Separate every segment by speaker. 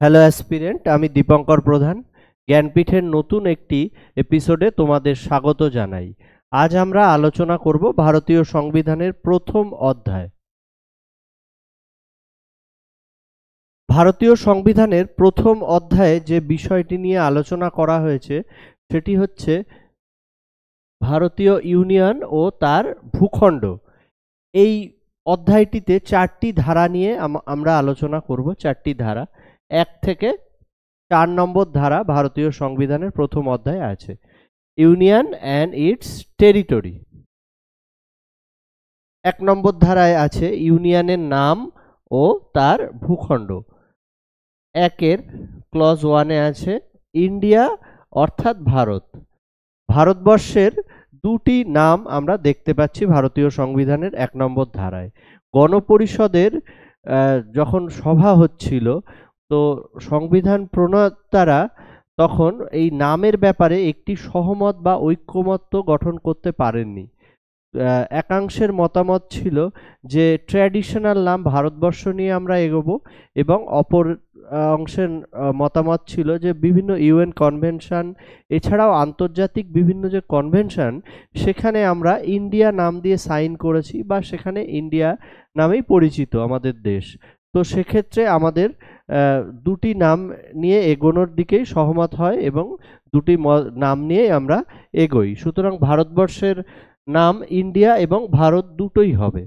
Speaker 1: Hello aspirant, আমি দীপঙ্কর প্রধান। জ্ঞানপীঠের নতুন একটি এপিসোডে তোমাদের স্বাগত জানাই। আজ আমরা আলোচনা করব ভারতীয় সংবিধানের প্রথম অধ্যায়। ভারতীয় সংবিধানের প্রথম অধ্যায়ে যে বিষয়টি নিয়ে আলোচনা করা হয়েছে সেটি হচ্ছে ভারতীয় ইউনিয়ন ও তার ভূখণ্ড। এই অধ্যায়টিতে 4টি ধারা নিয়ে আমরা আলোচনা করব। 4টি ধারা, 1 থেকে 4 নম্বর ধারা ভারতীয় সংবিধানের প্রথম অধ্যায়ে আছে। Union and it's territory. 1 নম্বর ধারায় আছে ইউনিয়নের নাম ও তার ভূখণ্ড। 1-এর ক্লজ 1-এ আছে ইন্ডিয়া অর্থাৎ ভারত। ভারতবর্ষের দুটি নাম আমরা দেখতে পাচ্ছি ভারতীয় সংবিধানের 1 নম্বর ধারায়। গণপরিষদের যখন সভা হচ্ছিল, তো সংবিধান প্রণেতারা তখন এই নামের ব্যাপারে একটি সহমত বা ঐক্যমত্য গঠন করতে পারেননি। একাংশের মতামত ছিল যে ট্র্যাডিশনাল নাম ভারতবর্ষ নিয়ে আমরা এগোবো, এবং অপর অংশের মতামত ছিল যে বিভিন্ন ইউএন কনভেনশন এছাড়াও আন্তর্জাতিক বিভিন্ন যে কনভেনশন সেখানে আমরা ইন্ডিয়া নাম দিয়ে সাইন করেছি বা সেখানে ইন্ডিয়া নামেই পরিচিত আমাদের দেশ। তো সেক্ষেত্রে আমাদের দুটি নাম নিয়ে এগোনোর দিকেই সহমত হয় এবং দুটি নাম নিয়ে আমরা এগোই। সুতরাং ভারতবর্ষের নাম ইন্ডিয়া এবং ভারত দুটোই হবে।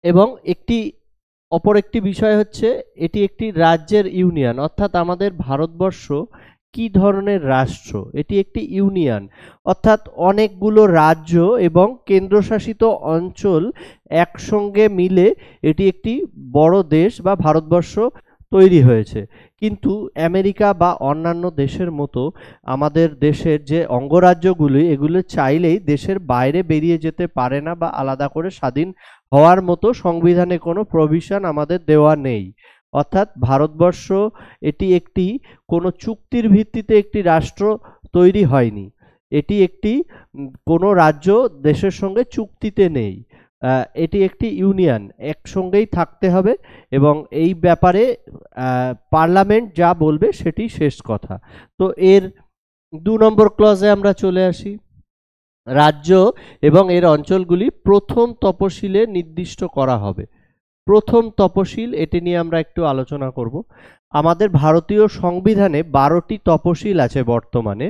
Speaker 1: এবং অপর একটি বিষয় হচ্ছে এটি একটি রাজ্যের ইউনিয়ন, অর্থাৎ আমাদের ভারতবর্ষ কি ধরনের রাষ্ট্র, এটি একটি ইউনিয়ন, অর্থাৎ অনেকগুলো রাজ্য এবং কেন্দ্রশাসিত অঞ্চল একসঙ্গে মিলে এটি একটি বড় দেশ বা ভারতবর্ষ তৈরি হয়েছে। কিন্তু আমেরিকা বা অন্যান্য দেশের মতো আমাদের দেশের যে অঙ্গরাজ্যগুলি, এগুলো চাইলেই দেশের বাইরে বেরিয়ে যেতে পারে না বা আলাদা করে স্বাধীন হওয়ার মতো সংবিধানে কোনো প্রভিশন আমাদের দেওয়া নেই। অর্থাৎ ভারতবর্ষ এটি একটি কোনো চুক্তির ভিত্তিতে একটি রাষ্ট্র তৈরি হয়নি। এটি একটি কোনো রাজ্য দেশের সঙ্গে চুক্তিতে নেই। এটি একটি ইউনিয়ন, একসঙ্গেই থাকতে হবে এবং এই ব্যাপারে পার্লামেন্ট যা বলবে সেটি শেষ কথা। তো এর 2 নম্বর ক্লজে আমরা চলে আসি। রাজ্য এবং এর অঞ্চলগুলি প্রথম তফসিলে নির্দিষ্ট করা হবে। প্রথম তফসিল, এটি নিয়ে আমরা একটু আলোচনা করব। আমাদের ভারতীয় সংবিধানে 12টি তফসিল আছে বর্তমানে।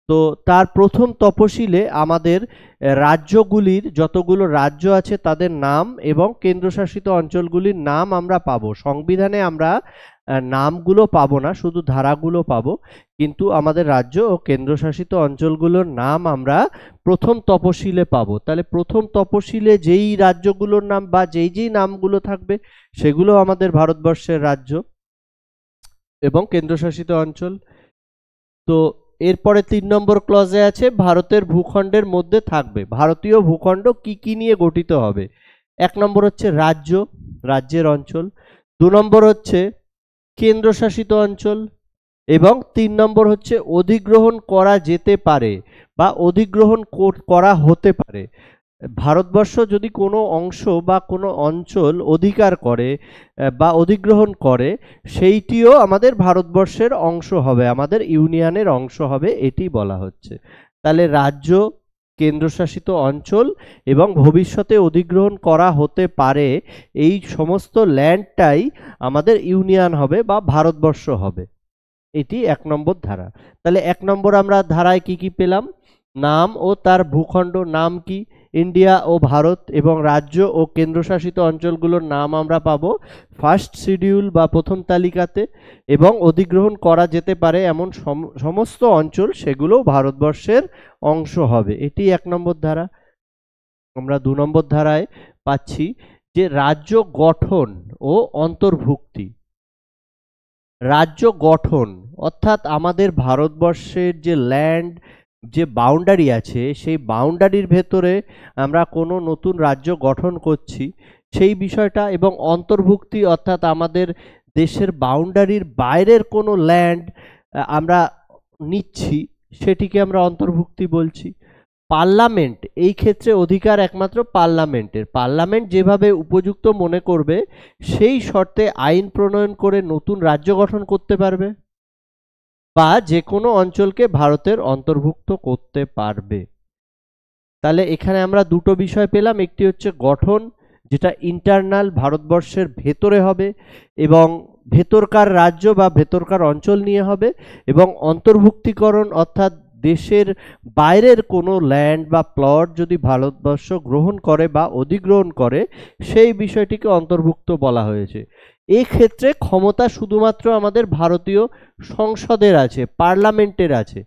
Speaker 1: তো তার প্রথম তফসিলে আমাদের রাজ্যগুলির, যতগুলো রাজ্য আছে তাদের নাম এবং কেন্দ্রশাসিত অঞ্চলগুলির নাম আমরা পাবো। সংবিধানে আমরা নামগুলো পাবো না, শুধু ধারাগুলো পাবো, কিন্তু আমাদের রাজ্য ও কেন্দ্রশাসিত অঞ্চলগুলোর নাম আমরা প্রথম তফসিলে পাবো। তাহলে প্রথম তফসিলে যেই রাজ্যগুলোর নাম বা যেই নামগুলো থাকবে সেগুলো আমাদের ভারতবর্ষের রাজ্য এবং কেন্দ্রশাসিত অঞ্চল। তো এরপরে 3 নম্বর ক্লজে আছে ভারতের ভূখণ্ডের মধ্যে থাকবে। ভারতীয় ভূখণ্ড কি কি নিয়ে গঠিত হবে? 1 নম্বর হচ্ছে রাজ্য, রাজ্যের অঞ্চল। 2 নম্বর হচ্ছে কেন্দ্রশাসিত অঞ্চল এবং 3 নম্বর হচ্ছে অধিগ্রহণ করা যেতে পারে বা অধিগ্রহণ করা হতে পারে। ভারতবর্ষ যদি কোনো অংশ বা কোনো অঞ্চল অধিকার করে বা অধিগ্রহণ করে, সেইটিও আমাদের ভারতবর্ষের অংশ হবে, আমাদের ইউনিয়নের অংশ হবে, এটি বলা হচ্ছে। তাহলে রাজ্য, কেন্দ্রশাসিত অঞ্চল এবং ভবিষ্যতে অধিগ্রহণ করা হতে পারে, এই সমস্ত ল্যান্ডটাই আমাদের ইউনিয়ন হবে বা ভারতবর্ষ হবে। এটি 1 নম্বর ধারা। তাহলে 1 নম্বর আমরা ধারায় কি কি পেলাম? নাম ও তার ভূখণ্ড, নাম কি? ইন্ডিয়া ও ভারত, এবং রাজ্য ও কেন্দ্রশাসিত অঞ্চলগুলোর নাম আমরা পাবো ফার্স্ট শিডিউল বা প্রথম তালিকাতে, এবং অধিগ্রহণ করা যেতে পারে এমন সমস্ত অঞ্চল, সেগুলো ভারতবর্ষের অংশ হবে। এটি 1 নম্বর ধারা। আমরা 2 নম্বর ধারায় পাচ্ছি যে রাজ্য গঠন ও অন্তর্ভুক্তি। রাজ্য গঠন অর্থাৎ আমাদের ভারতবর্ষের যে ল্যান্ড, যে বাউন্ডারি আছে, সেই বাউন্ডারির ভেতরে আমরা কোনো নতুন রাজ্য গঠন করছি সেই বিষয়টা, এবং অন্তর্ভুক্তি অর্থাৎ আমাদের দেশের বাউন্ডারির বাইরের কোনো ল্যান্ড আমরা নিচ্ছি, সেটিকে আমরা অন্তর্ভুক্তি বলছি। পার্লামেন্ট, এই ক্ষেত্রে অধিকার একমাত্র পার্লামেন্টের। পার্লামেন্ট যেভাবে উপযুক্ত মনে করবে সেই শর্তে আইন প্রণয়ন করে নতুন রাজ্য গঠন করতে পারবে বা যে কোনো অঞ্চলকে ভারতের অন্তর্ভুক্ত করতে পারবে। তাহলে এখানে আমরা দুটো বিষয় পেলাম, একটি হচ্ছে গঠন, যেটা ইন্টারনাল ভারতবর্ষের ভেতরে হবে এবং ভেতরকার রাজ্য বা ভেতরকার অঞ্চল নিয়ে হবে, এবং অন্তর্ভুক্তিকরণ অর্থাৎ দেশের বাইরের কোনো ল্যান্ড বা প্লট যদি ভারতবর্ষ গ্রহণ করে বা অধিগ্রহণ করে সেই বিষয়টিকে অন্তর্ভুক্ত বলা হয়েছে। এই ক্ষেত্রে ক্ষমতা শুধুমাত্র আমাদের ভারতীয় সংসদের আছে, পার্লামেন্টের আছে।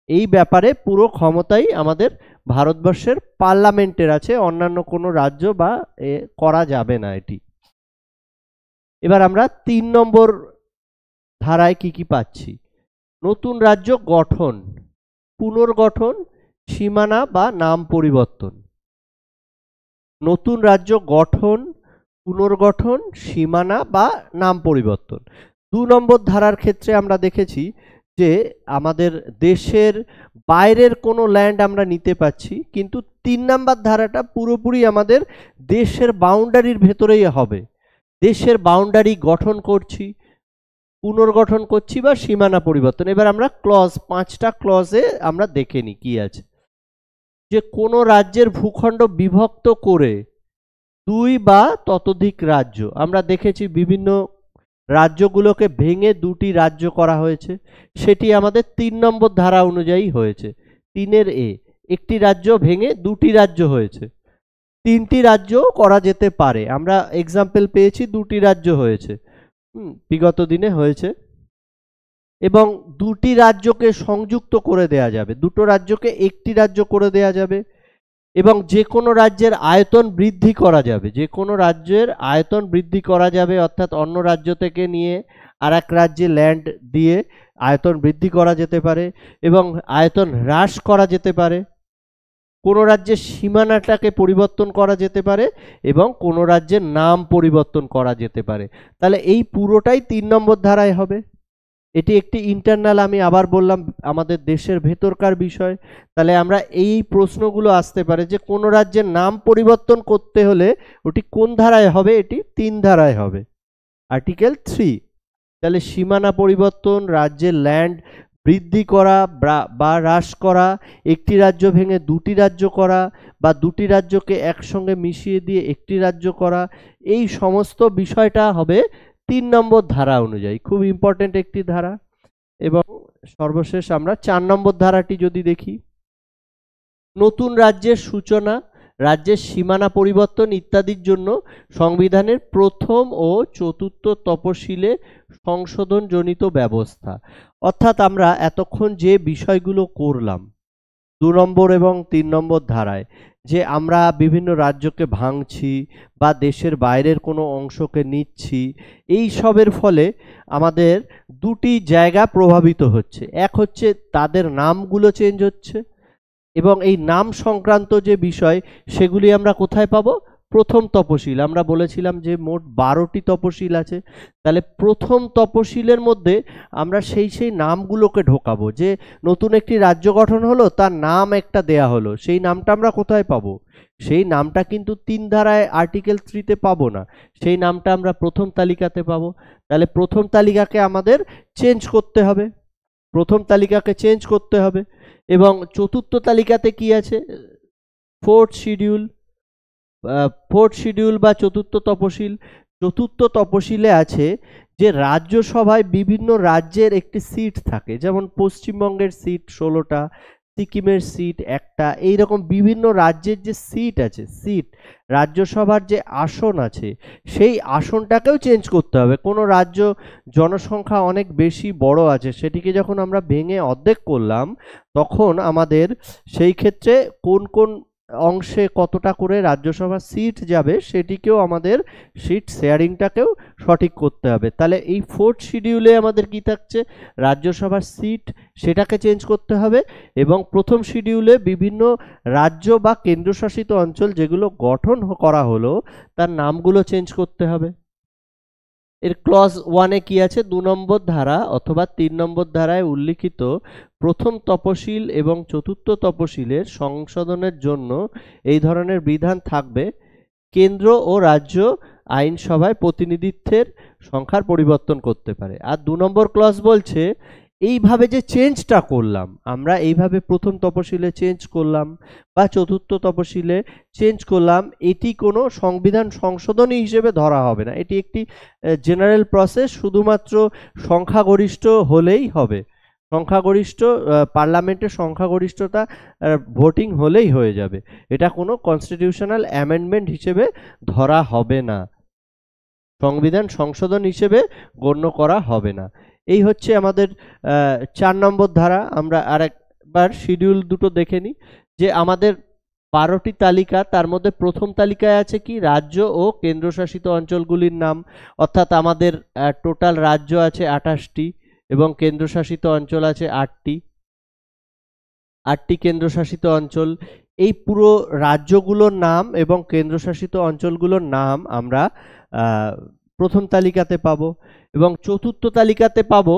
Speaker 1: এই ব্যাপারে পুরো ক্ষমতাই আমাদের ভারতবর্ষের পার্লামেন্টের আছে, অন্যান্য কোনো রাজ্য বা করা যাবে না এটি। এবার আমরা 3 নম্বর ধারায় কি কি পাচ্ছি? নতুন রাজ্য গঠন, পুনর্গঠন, সীমানা বা নাম পরিবর্তন। নতুন রাজ্য গঠন, পুনর্গঠন, সীমানা বা নাম পরিবর্তন। 2 নম্বর ধারার ক্ষেত্রে আমরা দেখেছি যে আমাদের দেশের বাইরের কোনো ল্যান্ড আমরা নিতে পাচ্ছি, কিন্তু 3 নম্বর ধারাটা পুরোপুরি আমাদের দেশের বাউন্ডারির ভেতরেই হবে। দেশের বাউন্ডারি গঠন করছি, পুনর্গঠন করছি বা সীমানা পরিবর্তন। এবার আমরা ক্লজ, 5টা ক্লজে আমরা দেখে নিই কি আছে। যে কোনো রাজ্যের ভূখণ্ড বিভক্ত করে 2 বা ততোধিক রাজ্য, আমরা দেখেছি বিভিন্ন রাজ্যগুলোকে ভেঙে 2টি রাজ্য করা হয়েছে, সেটি আমাদের 3 নম্বর ধারা অনুযায়ী হয়েছে। 3-এর এ, একটি রাজ্য ভেঙে 2টি রাজ্য হয়েছে। 3টি রাজ্য করা যেতে পারে, আমরা এক্সাম্পল পেয়েছি 2টি রাজ্য হয়েছে, বিগত দিনে হয়েছে। এবং 2টি রাজ্যকে সংযুক্ত করে দেয়া যাবে, 2টো রাজ্যকে একটি রাজ্য করে দেয়া যাবে, এবং যে কোনো রাজ্যের আয়তন বৃদ্ধি করা যাবে, যে কোনো রাজ্যের আয়তন বৃদ্ধি করা যাবে, অর্থাৎ অন্য রাজ্য থেকে নিয়ে আর এক রাজ্যে ল্যান্ড দিয়ে আয়তন বৃদ্ধি করা যেতে পারে এবং আয়তন হ্রাস করা যেতে পারে। কোনো রাজ্যের সীমানাটাকে পরিবর্তন করা যেতে পারে এবং কোনো রাজ্যের নাম পরিবর্তন করা যেতে পারে। তাহলে এই পুরোটাই 3 নম্বর ধারায় হবে। এটি একটি ইন্টারনাল, আমি আবার বললাম, আমাদের দেশের ভেতরকার বিষয়। তাহলে আমরা এই প্রশ্নগুলো আসতে পারে যে কোনো রাজ্যের নাম পরিবর্তন করতে হলে ওটি কোন ধারায় হবে? এটি 3 ধারায় হবে, আর্টিকেল 3। তাহলে সীমানা পরিবর্তন, রাজ্যের ল্যান্ড বৃদ্ধি করা বা হ্রাস করা, একটি রাজ্য ভেঙে 2টি রাজ্য করা বা 2টি রাজ্যকে একসঙ্গে মিশিয়ে দিয়ে একটি রাজ্য করা, এই সমস্ত বিষয়টা হবে 3 নম্বর ধারা অনুযায়ী। খুব ইম্পর্টেন্ট একটি ধারা। এবং সর্বশেষ আমরা 4 নম্বর ধারাটি যদি দেখি, নতুন রাজ্যের সূচনা, রাজ্যের সীমানা পরিবর্তন ইত্যাদির জন্য সংবিধানের 1ম ও 4র্থ তফসিলে সংশোধনজনিত ব্যবস্থা। অর্থাৎ আমরা এতক্ষণ যে বিষয়গুলো করলাম 2 নম্বর এবং 3 নম্বর ধারায়, যে আমরা বিভিন্ন রাজ্যকে ভাঙছি বা দেশের বাইরের কোনো অংশকে নিচ্ছি, এই সবের ফলে আমাদের 2টি জায়গা প্রভাবিত হচ্ছে। এক হচ্ছে তাদের নামগুলো চেঞ্জ হচ্ছে, এবং এই নাম সংক্রান্ত যে বিষয় সেগুলি আমরা কোথায় পাবো? প্রথম তফসিল। আমরা বলেছিলাম যে মোট 12টি তফসিল আছে, তাহলে প্রথম তফসিলের মধ্যে আমরা সেই নামগুলোকে ঢোকাবো। যে নতুন একটি রাজ্য গঠন হলো, তার নাম একটা দেয়া হলো, সেই নামটা আমরা কোথায় পাবো? সেই নামটা কিন্তু 3 ধারায় আর্টিকেল 3-তে পাবো না, সেই নামটা আমরা প্রথম তালিকাতে পাবো। তাহলে প্রথম তালিকাকে আমাদের চেঞ্জ করতে হবে, প্রথম তালিকাকে চেঞ্জ করতে হবে। এবং 4র্থ তালিকাতে কি আছে? 4th শিডিউল, 4th শিডিউল বা 4র্থ তফসিল। 4র্থ তফসিলে আছে যে রাজ্যসভায় বিভিন্ন রাজ্যের একটি সিট থাকে, যেমন পশ্চিমবঙ্গের সিট 16টা, সিকিমের সিট 1টা, এইরকম বিভিন্ন রাজ্যের যে সিট আছে, সিট রাজ্যসভার যে আসন আছে, সেই আসনটাকেও চেঞ্জ করতে হবে। কোনো রাজ্য জনসংখ্যা অনেক বেশি বড় আছে, সেটিকে যখন আমরা ভেঙে অর্ধেক করলাম, তখন আমাদের সেই ক্ষেত্রে কোন কোন অংশে কতটা করে রাজ্যসভা সিট যাবে সেটিকেও আমাদের সিট শেয়ারিংটাকেও সঠিক করতে হবে। তাহলে এই 4th শিডিউলে আমাদের কি থাকছে? রাজ্যসভার সিট, সেটাকে চেঞ্জ করতে হবে। এবং প্রথম শিডিউলে বিভিন্ন রাজ্য বা কেন্দ্রশাসিত অঞ্চল যেগুলো গঠন করা হলো তার নামগুলো চেঞ্জ করতে হবে। এর ক্লজ 1-এ কি আছে? 2 নম্বর ধারা অথবা 3 নম্বর ধারায় উল্লিখিত প্রথম তপশিল এবং চতুর্থ তপশিলের সংশোধনের জন্য এই ধরনের বিধান থাকবে: কেন্দ্র ও রাজ্য আইনসভায় প্রতিনিধিত্বের সংখ্যার পরিবর্তন করতে পারে। আর 2 নম্বর ক্লজ বলছে এইভাবে যে চেঞ্জটা করলাম আমরা, এইভাবে প্রথম তপশিলে চেঞ্জ করলাম বা চতুর্থ তপশিলে চেঞ্জ করলাম, এটি কোনো সংবিধান সংশোধনী হিসেবে ধরা হবে না। এটি একটি জেনারেল প্রসেস, শুধুমাত্র সংখ্যাগরিষ্ঠ হলেই হবে। সংখ্যাগরিষ্ঠ পার্লামেন্টের সংখ্যাগরিষ্ঠতা ভোটিং হলেই হয়ে যাবে। এটা কোনো কনস্টিটিউশনাল অ্যামেন্ডমেন্ট হিসেবে ধরা হবে না, সংবিধান সংশোধন হিসেবে গণ্য করা হবে না। এই হচ্ছে আমাদের 4 নম্বর ধারা। আমরা আরেকবার শিডিউল দুটো দেখে নিই যে আমাদের 12টি তালিকা, তার মধ্যে প্রথম তালিকায় আছে কি? রাজ্য ও কেন্দ্রশাসিত অঞ্চলগুলির নাম। অর্থাৎ আমাদের টোটাল রাজ্য আছে 28টি এবং কেন্দ্রশাসিত অঞ্চল আছে 8টি কেন্দ্রশাসিত অঞ্চল। এই পুরো রাজ্যগুলোর নাম এবং কেন্দ্রশাসিত অঞ্চলগুলোর নাম আমরা প্রথম তালিকাতে পাবো। এবং চতুর্থ তালিকাতে পাবো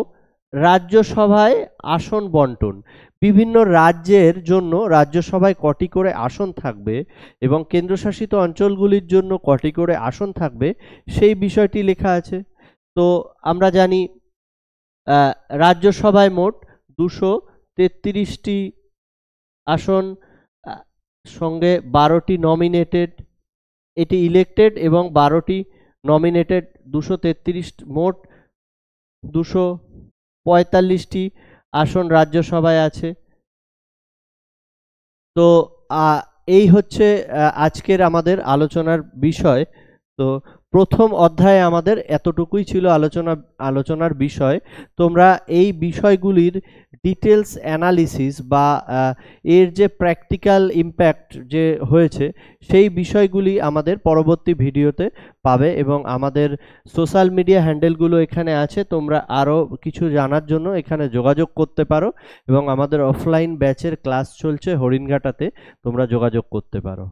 Speaker 1: রাজ্যসভায় আসন বন্টন। বিভিন্ন রাজ্যের জন্য রাজ্যসভায় কটি করে আসন থাকবে এবং কেন্দ্রশাসিত অঞ্চলগুলির জন্য কটি করে আসন থাকবে, সেই বিষয়টি লেখা আছে। তো আমরা জানি রাজ্যসভায় মোট 233টি আসন, সঙ্গে 12টি নমিনেটেড, এটি ইলেক্টেড এবং 12টি নমিনেটেড, 233, মোট 245টি আসন রাজ্যসভায় আছে। তো এই হচ্ছে আজকের আমাদের আলোচনার বিষয়। তো প্রথম অধ্যায়ে আমাদের এতটুকুই ছিল আলোচনার বিষয়। তোমরা এই বিষয়গুলির ডিটেলস অ্যানালিসিস বা এর যে প্র্যাকটিক্যাল ইম্প্যাক্ট যে হয়েছে সেই বিষয়গুলি আমাদের পরবর্তী ভিডিওতে পাবে এবং আমাদের সোশ্যাল মিডিয়া হ্যান্ডেলগুলো এখানে আছে। তোমরা আরও কিছু জানার জন্য এখানে যোগাযোগ করতে পারো এবং আমাদের অফলাইন ব্যাচের ক্লাস চলছে হরিণঘাটাতে, তোমরা যোগাযোগ করতে পারো।